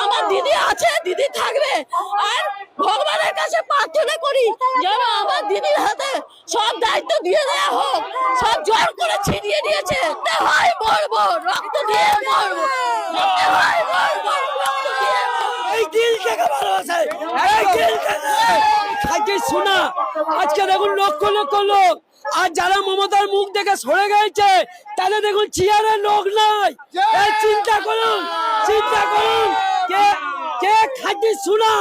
আমার দিদি আছে, দিদি থাকবে। আর ভগবানের কাছে প্রার্থনা করি যেন আমার দিদির হাতে সব দায়িত্ব দিয়ে দেওয়া হোক। সব জোর করে ছিনিয়ে নিয়েছে। হয় মরবো, রক্ত দিয়ে মরবো, হয় মরবো, রক্ত দিয়ে এই দিলটাকে ভালোবাসে, এই দিলটাকে খাইতে শোনা। আজকে দেখুন লক্ষ লক্ষ লোক, আর যারা মমতার মুখ দেখে সরে গেছে তাদের দেখুন চেয়ারের লোক নাই। এই চিন্তা করুন, চিন্তা করুন, কে কে খাঁটি শোনা,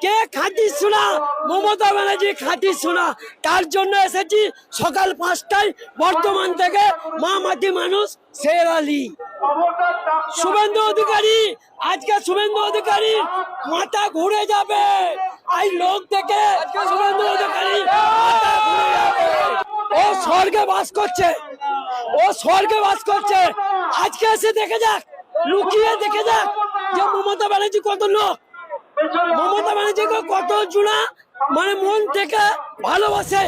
কে খাঁটি শোনা? মমতা ব্যানার্জি খাঁটি শোনা। তার জন্য এসেছি সকাল 5টায় বর্ধমান থেকে, মা মাটি মানুষ শের আলী। শুভেন্দু অধিকারী, আজকে শুভেন্দু অধিকারী মাথা ঘুরে যাবে। এই লোক দেখে শুভেন্দু অধিকারী মাথা ঘুরে যাবে। ও স্বর্গে বাস করছে, ও স্বর্গে বাস করছে। আজকে এসে দেখে যাক, লুকিয়ে দেখে যাক যে মমতা ব্যানার্জি কত লোক, মমতা ব্যানার্জিকে কত জোড়া মানে মন থেকে ভালোবাসে।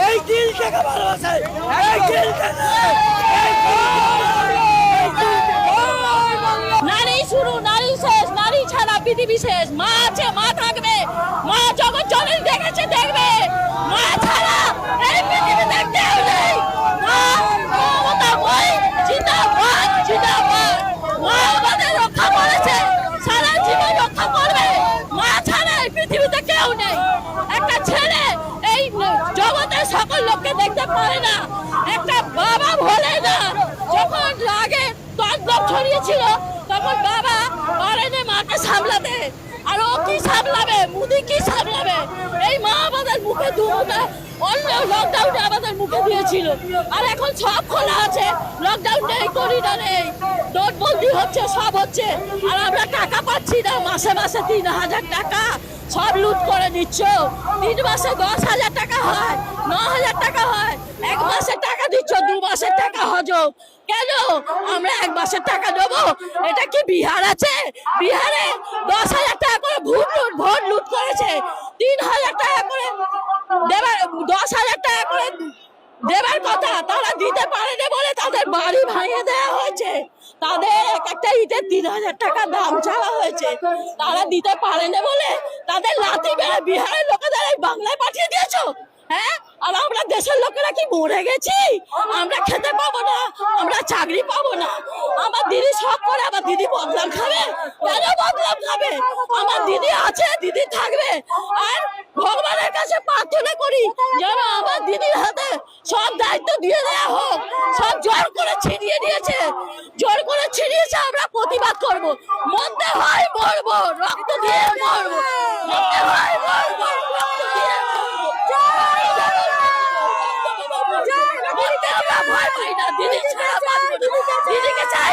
এই দিল থেকে ভালোবাসে, এই দিল থেকে, এই নারী শুরু, নারী শেষ, নারী ছাড়া পৃথিবী শেষ। মা আছে, মা থাকবে, মা জগৎ জননী দেখেছে, দেখবে। মা ছাড়া এই পৃথিবীতে কেউ নেই। মা মমতা মই জিন্দাবাদ, জিন্দাবাদ। মা আমাদের রক্ষা করেছে, সারা জীবন রক্ষা করবে। মা ছাড়া এই পৃথিবীতে কেউ নেই। একটা ছেলে এই জগতের সকল লোককে দেখতে পারে না, একটা বাবা ভোলে না। যখন আগে তন্ত্র ছড়িয়েছিল তখন বাবা পারেনি মাকে সামলাতে, আর ও কি সামলাবে? মুদি কি সামলাবে? এই মা আমাদের মুখে দুমুটা অন্য লকডাউনে আমাদের মুখে দিয়েছিল, আর এখন সব খোলা আছে। লকডাউন নেই, করিডা নেই, নোটবন্দি হচ্ছে, সব হচ্ছে, আর আমরা টাকা পাচ্ছি না। মাসে মাসে 3,000 টাকা সব লুট করে নিচ্ছ। 3 মাসে 10,000 টাকা হয়, 9,000 টাকা হয়। 1 মাসের টাকা দিচ্ছ, 2 মাসের টাকা হজম। কেন আমরা 1 মাসের টাকা দেবো? এটা কি বিহার আছে? বিহারে 10,000 টাকা করে ভোট লুট করেছে। 3,000 টাকা করে দেবার, 10,000 টাকা করে দেবার কথা, তারা দিতে পারেনি বলে তাদের বাড়ি ভাঙিয়ে দেওয়া হয়েছে। তাদের এক একটা ইটের 3,000 টাকা দাম চাওয়া হয়েছে। তারা দিতে পারেনি বলে তাদের লাথি মেরে বিহারের লোকেদের এই বাংলায় পাঠিয়ে দিয়েছো। হ্যাঁ, আর আমরা দেশের লোকেরা কি মরে গেছি? আমরা খেতে পাবো না, আমরা চাকরি পাবো না। আমার দিদি সব করে, আমার দিদি বদনাম খাবে। কেন বদনাম খাবে? আমার দিদি আছে, দিদি থাকবে। আর ভগবানের কাছে প্রার্থনা করি যেন আমার দিদির হাতে সব দায়িত্ব দিয়ে দেওয়া হোক। সব জোর করে ছিনিয়ে নিয়েছে, জোর করে ছিনিয়েছে। আমরা প্রতিবাদ করবো। মরতে হয় মরবো, রক্ত দিয়ে মরবো, মরতে হয় মরবো, রক্ত দিয়ে মরবো। দিদি ছাড়া বাঁচবো না, দিদিকে ছাড়া